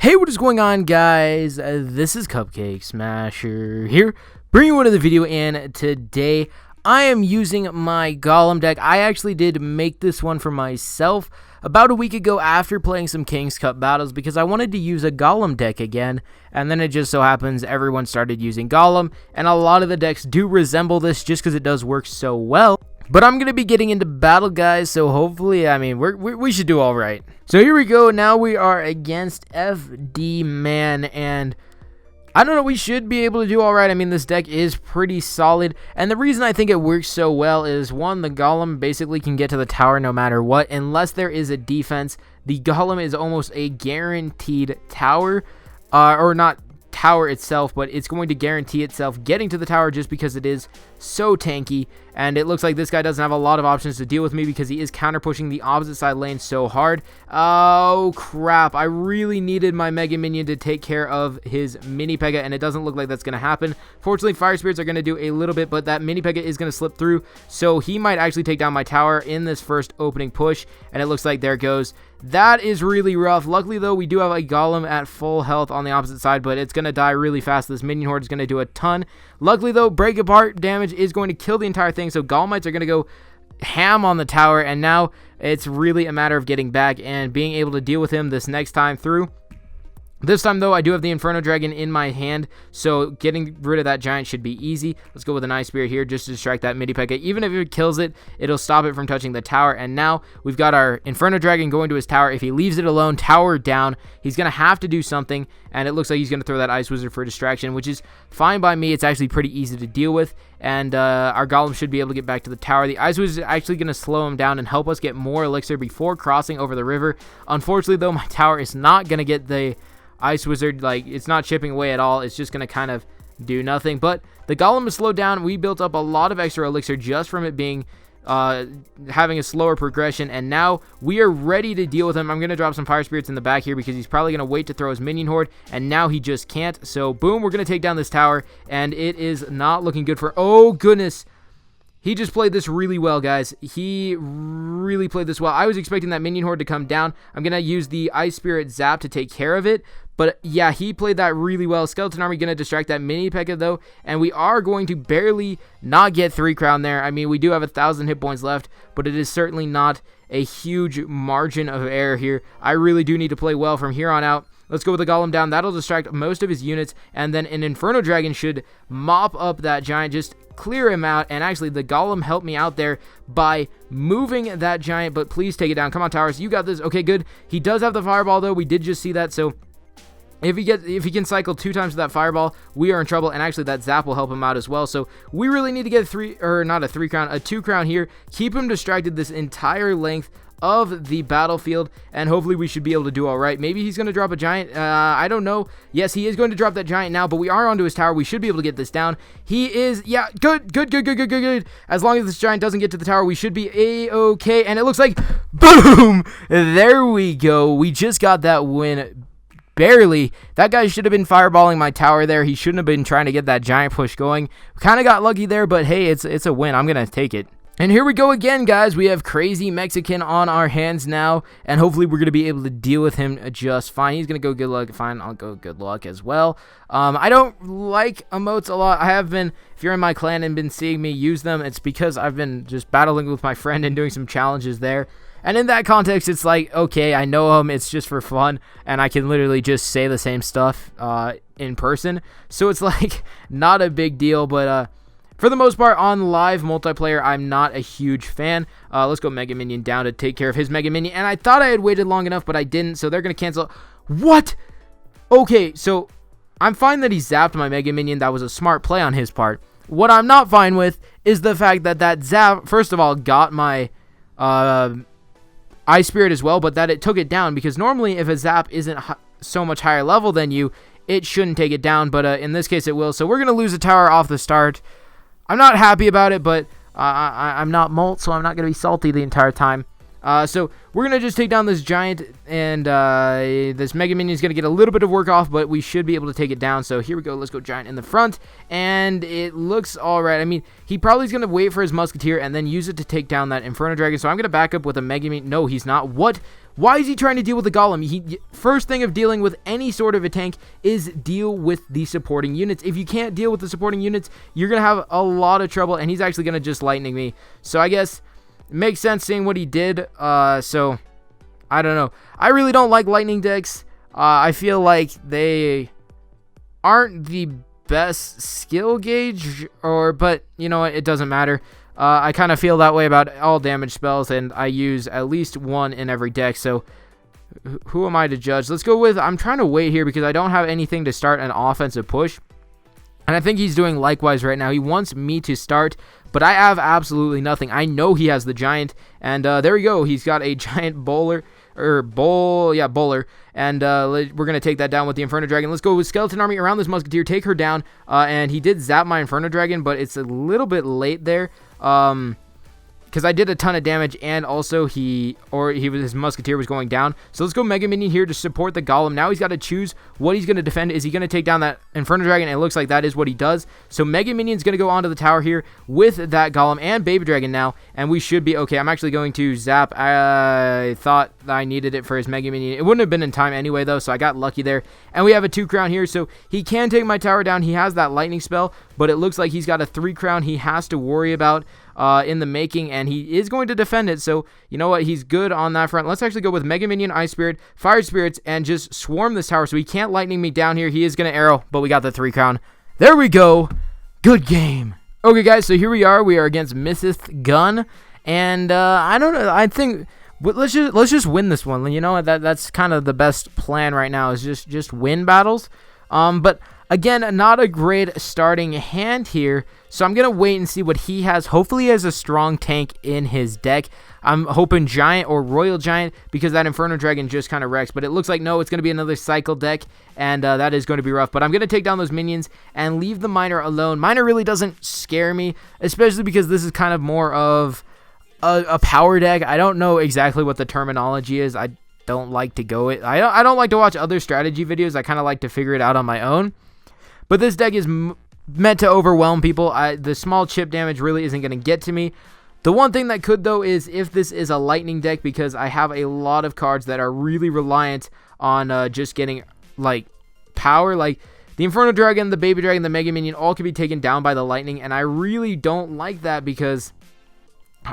Hey, what is going on, guys? This is CupcakeSmasher here, bringing you another video, and today I am using my Golem deck. I actually did make this one for myself about a week ago after playing some King's Cup battles because I wanted to use a Golem deck again, and then it just so happens everyone started using Golem, and a lot of the decks do resemble this just because it does work so well. But I'm going to be getting into battle, guys, so hopefully, we should do all right. So here we go. Now we are against FD Man, and I don't know, we should be able to do all right. I mean, this deck is pretty solid, and the reason I think it works so well is, one, the Golem basically can get to the tower no matter what. Unless there is a defense, the Golem is almost a guaranteed tower, or not tower itself, but it's going to guarantee itself getting to the tower just because it is so tanky. And it looks like this guy doesn't have a lot of options to deal with me because he is counter pushing the opposite side lane so hard. Oh crap, I really needed my Mega Minion to take care of his Mini Pega, and it doesn't look like that's going to happen. Fortunately, Fire Spirits are going to do a little bit, but that Mini Pega is going to slip through, so he might actually take down my tower in this first opening push, and it looks like there goes. That is really rough. Luckily, though, we do have a Golem at full health on the opposite side, but it's going to die really fast. This Minion Horde is going to do a ton. Luckily, though, Break Apart damage is going to kill the entire thing, so Golemites are going to go ham on the tower, and now it's really a matter of getting back and being able to deal with him this next time through. This time, though, I do have the Inferno Dragon in my hand, so getting rid of that giant should be easy. Let's go with an Ice Spirit here just to distract that Mini Pekka. Even if it kills it, it'll stop it from touching the tower. And now we've got our Inferno Dragon going to his tower. If he leaves it alone, tower down, he's going to have to do something, and it looks like he's going to throw that Ice Wizard for distraction, which is fine by me. It's actually pretty easy to deal with, and our Golem should be able to get back to the tower. The Ice Wizard is actually going to slow him down and help us get more elixir before crossing over the river. Unfortunately, though, my tower is not going to get the Ice Wizard. Like, it's not chipping away at all. It's just going to kind of do nothing. But the Golem is slowed down. We built up a lot of extra elixir just from it being having a slower progression, and now we are ready to deal with him. I'm going to drop some Fire Spirits in the back here because he's probably going to wait to throw his Minion Horde, and now he just can't. So boom, we're going to take down this tower, and it is not looking good for... Oh goodness, he just played this really well, guys. He really played this well. I was expecting that Minion Horde to come down. I'm going to use the Ice Spirit Zap to take care of it. But yeah, he played that really well. Skeleton Army going to distract that Mini Pekka, though. And we are going to barely not get 3 crown there. I mean, we do have 1,000 hit points left, but it is certainly not a huge margin of error here. I really do need to play well from here on out. Let's go with the Golem down. That'll distract most of his units. And then an Inferno Dragon should mop up that giant, just clear him out. And actually, the Golem helped me out there by moving that giant. But please take it down. Come on, towers. You got this. Okay, good. He does have the Fireball, though. We did just see that. So if he can cycle 2 times with that Fireball, we are in trouble, and actually that Zap will help him out as well. So we really need to get a 2 crown here. Keep him distracted this entire length of the battlefield, and hopefully we should be able to do all right. Maybe he's going to drop a giant. I don't know. Yes, he is going to drop that giant now, but we are onto his tower. We should be able to get this down. He is, yeah, good. As long as this giant doesn't get to the tower, we should be a-okay, and it looks like, boom, there we go. We just got that win. Barely. That guy should have been fireballing my tower there. He shouldn't have been trying to get that giant push going. Kind of got lucky there, but hey, it's a win. I'm going to take it. And here we go again, guys. We have Crazy Mexican on our hands now, and hopefully we're going to be able to deal with him just fine. He's going to go good luck. Fine, I'll go good luck as well. I don't like emotes a lot. I have been, if you're in my clan and been seeing me use them, it's because I've been just battling with my friend and doing some challenges there. And in that context, it's like, okay, I know him, it's just for fun, and I can literally just say the same stuff in person. So it's like, not a big deal, but for the most part, on live multiplayer, I'm not a huge fan. Let's go Mega Minion down to take care of his Mega Minion, and I thought I had waited long enough, but I didn't, so they're going to cancel. What? Okay, so I'm fine that he zapped my Mega Minion. That was a smart play on his part. What I'm not fine with is the fact that that zap, first of all, got my Ice Spirit as well, but that it took it down, because normally if a zap isn't so much higher level than you, it shouldn't take it down, but in this case it will. So we're going to lose a tower off the start. I'm not happy about it, but I'm not Molt, so I'm not going to be salty the entire time. So we're going to just take down this giant, and this Mega Minion is going to get a little bit of work off, but we should be able to take it down. So here we go. Let's go giant in the front, and it looks all right. I mean, he probably is going to wait for his Musketeer and then use it to take down that Inferno Dragon. So I'm going to back up with a Mega Minion. No, he's not. What Why is he trying to deal with the Golem? First thing of dealing with any sort of a tank is deal with the supporting units. If you can't deal with the supporting units, you're going to have a lot of trouble, and he's actually going to just lightning me. So I guess it makes sense seeing what he did. So I don't know. I really don't like lightning decks. I feel like they aren't the best skill gauge, but you know what, it doesn't matter. I kind of feel that way about all damage spells, and I use at least one in every deck, so who am I to judge? Let's go with, I'm trying to wait here because I don't have anything to start an offensive push, and I think he's doing likewise right now. He wants me to start, but I have absolutely nothing. I know he has the giant, and there we go. He's got a giant bowler, and we're going to take that down with the Inferno Dragon. Let's go with Skeleton Army around this Musketeer, take her down, and he did zap my Inferno Dragon, but it's a little bit late there, because I did a ton of damage, and also his Musketeer was going down. So let's go Mega Minion here to support the Golem. Now he's got to choose what he's going to defend. Is he going to take down that Inferno Dragon? And it looks like that is what he does. So Mega Minion's going to go onto the tower here with that Golem and Baby Dragon now, and we should be okay. I'm actually going to zap. I thought I needed it for his Mega Minion. It wouldn't have been in time anyway, though, so I got lucky there. And we have a 2 crown here, so he can take my tower down. He has that lightning spell, but it looks like he's got a 3 crown he has to worry about in the making, and he is going to defend it, so you know what, he's good on that front. Let's actually go with Mega Minion, Ice Spirit, Fire Spirits, and just swarm this tower, so he can't lightning me down here. He is going to arrow, but we got the 3 crown. There we go. Good game. Okay, guys, so here we are against Mrs. Gun, and I don't know, I think let's just win this one. You know, that's kind of the best plan right now, is just win battles. But again, not a great starting hand here, so I'm going to wait and see what he has. Hopefully he has a strong tank in his deck. I'm hoping Giant or Royal Giant, because that Inferno Dragon just kind of wrecks, but it looks like no, it's going to be another Cycle deck, and that is going to be rough. But I'm going to take down those minions and leave the Miner alone. Miner really doesn't scare me, especially because this is kind of more of a power deck. I don't know exactly what the terminology is. I don't like to go it. I don't like to watch other strategy videos. I kind of like to figure it out on my own. But this deck is meant to overwhelm people. The small chip damage really isn't going to get to me. The one thing that could, though, is if this is a lightning deck, because I have a lot of cards that are really reliant on just getting, like, power. Like, the Inferno Dragon, the Baby Dragon, the Mega Minion, all can be taken down by the lightning, and I really don't like that because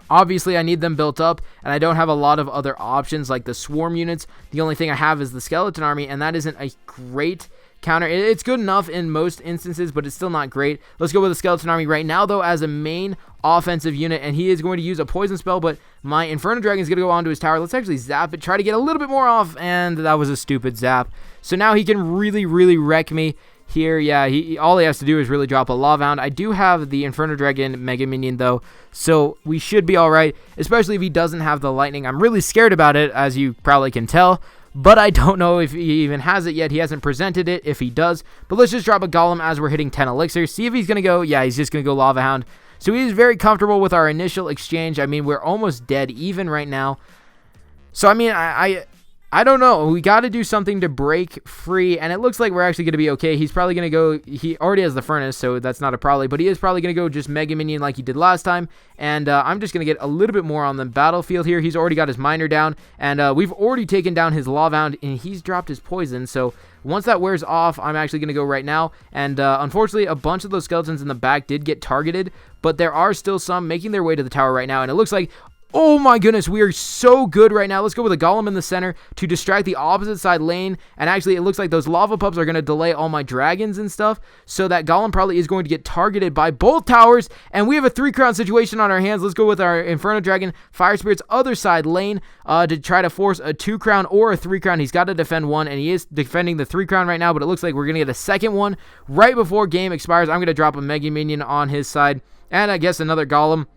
obviously I need them built up, and I don't have a lot of other options like the swarm units. The only thing I have is the Skeleton Army, and that isn't a great counter. It's good enough in most instances, but it's still not great. Let's go with the Skeleton Army right now, though, as a main offensive unit, and he is going to use a poison spell, but my Inferno Dragon is going to go onto his tower. Let's actually zap it, try to get a little bit more off, and that was a stupid zap. So now he can really, really wreck me here. Yeah, all he has to do is really drop a Lava Hound. I do have the Inferno Dragon Mega Minion, though, so we should be all right, especially if he doesn't have the lightning. I'm really scared about it, as you probably can tell, but I don't know if he even has it yet. He hasn't presented it if he does, but let's just drop a Golem as we're hitting 10 elixirs. See if he's going to go. Yeah, he's just going to go Lava Hound. So he is very comfortable with our initial exchange. I mean, we're almost dead even right now. So, I mean, I don't know. We got to do something to break free, and it looks like we're actually going to be okay. He's probably going to go. He already has the furnace, so that's not a problem, but he is probably going to go just Mega Minion like he did last time, and I'm just going to get a little bit more on the battlefield here. He's already got his Miner down, and we've already taken down his Lava Hound, and he's dropped his poison, so once that wears off, I'm actually going to go right now, and unfortunately, a bunch of those skeletons in the back did get targeted, but there are still some making their way to the tower right now, and it looks like, oh my goodness, we are so good right now. Let's go with a Golem in the center to distract the opposite side lane. And actually, it looks like those lava pups are going to delay all my dragons and stuff. So that Golem probably is going to get targeted by both towers. And we have a 3-crown situation on our hands. Let's go with our Inferno Dragon, Fire Spirits, other side lane to try to force a 2-crown or a 3-crown. He's got to defend one, and he is defending the 3-crown right now. But it looks like we're going to get a second one right before game expires. I'm going to drop a Mega Minion on his side. And I guess another Golem,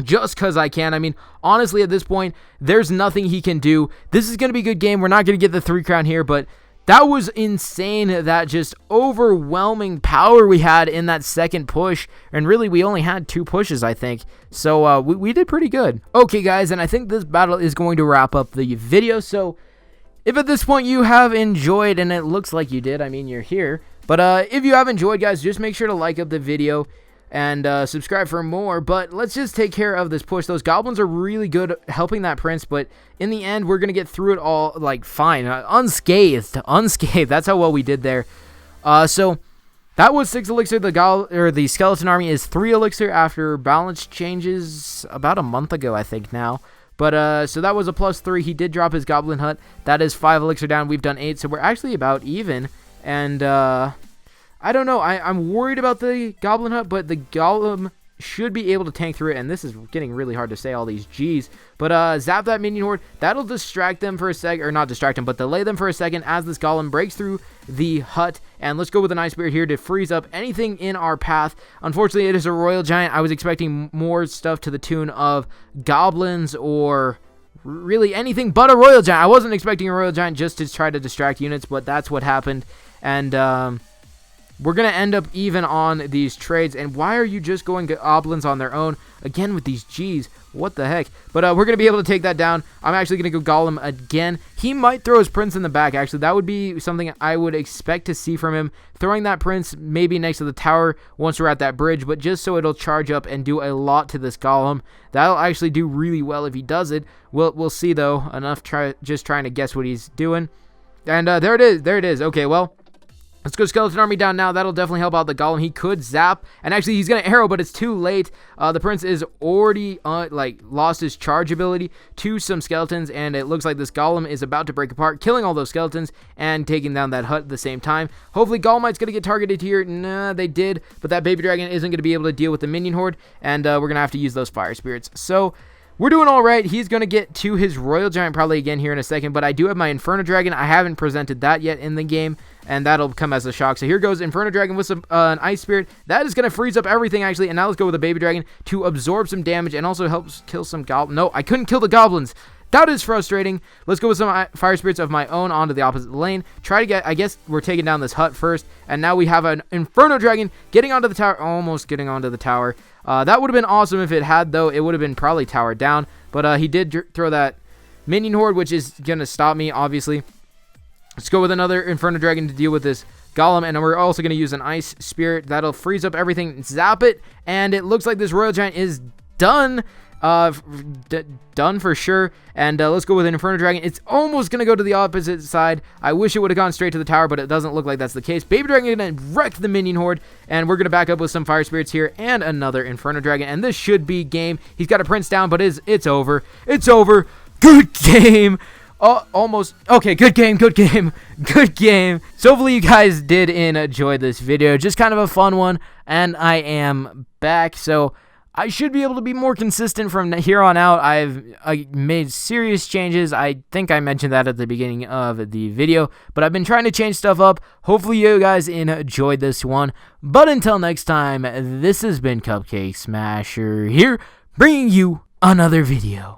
just because I can. I mean, honestly, at this point, there's nothing he can do. This is going to be a good game. We're not going to get the 3-crown here, but that was insane, that just overwhelming power we had in that second push. And really, we only had 2 pushes, I think. So we did pretty good. Okay, guys, and I think this battle is going to wrap up the video. So if at this point you have enjoyed, and it looks like you did, I mean, you're here. But if you have enjoyed, guys, just make sure to like up the video. and subscribe for more. But let's just take care of this push. Those goblins are really good helping that prince, but in the end, we're going to get through it all, like, fine. Unscathed. That's how well we did there. So that was 6 elixir. The skeleton army is 3 elixir after balance changes about a month ago, I think now. But, so that was a +3. He did drop his goblin hut. That is 5 elixir down. We've done 8, so we're actually about even. And, I don't know. I'm worried about the goblin hut, but the golem should be able to tank through it. And this is getting really hard to say, all these G's. But zap that minion horde. That'll distract them for a sec, or not distract them, but delay them for a second as this golem breaks through the hut. And let's go with an ice spirit here to freeze up anything in our path. Unfortunately, it is a royal giant. I was expecting more stuff to the tune of goblins or really anything but a royal giant. I wasn't expecting a royal giant just to try to distract units, but that's what happened. And we're going to end up even on these trades. And why are you just going goblins on their own? Again with these G's. What the heck? But we're going to be able to take that down. I'm actually going to go golem again. He might throw his prince in the back, actually. That would be something I would expect to see from him. Throwing that prince maybe next to the tower once we're at that bridge. But just so it'll charge up and do a lot to this golem. That'll actually do really well if he does it. We'll see, though. Enough just trying to guess what he's doing. And there it is. There it is. Okay, well. Let's go skeleton army down now. That'll definitely help out the golem. He could zap, and actually he's gonna arrow, but it's too late. The prince is already lost his charge ability to some skeletons, and it looks like this golem is about to break apart, killing all those skeletons and taking down that hut at the same time. Hopefully Golemite's gonna get targeted here. Nah, they did, but that baby dragon isn't gonna be able to deal with the minion horde, and we're gonna have to use those fire spirits. So we're doing all right. He's going to get to his royal giant probably again here in a second, but I do have my Inferno Dragon. I haven't presented that yet in the game, and that'll come as a shock. So here goes Inferno Dragon with some an Ice Spirit. That is going to freeze up everything, actually, and now let's go with a Baby Dragon to absorb some damage and also helps kill some goblins. No, I couldn't kill the goblins. That is frustrating. Let's go with some fire spirits of my own onto the opposite lane. Try to get, I guess we're taking down this hut first. And now we have an Inferno Dragon getting onto the tower. Almost getting onto the tower. That would have been awesome if it had, though. It would have been probably towered down. But he did throw that Minion Horde, which is going to stop me, obviously. Let's go with another Inferno Dragon to deal with this Golem. And we're also going to use an Ice Spirit. That'll freeze up everything, zap it. And it looks like this Royal Giant is done. Done for sure. And let's go with an Inferno Dragon. It's almost going to go to the opposite side. I wish it would have gone straight to the tower, but it doesn't look like that's the case. Baby Dragon going to wreck the Minion Horde, and we're going to back up with some Fire Spirits here and another Inferno Dragon, and this should be game. He's got a Prince down, but it's over. It's over. Good game. Almost. Okay, good game, good game, good game. So hopefully you guys did enjoy this video. Just kind of a fun one, and I am back, so I should be able to be more consistent from here on out. I made serious changes. I think I mentioned that at the beginning of the video, but I've been trying to change stuff up. Hopefully you guys enjoyed this one. But until next time, this has been CupcakeSmasher here, bringing you another video.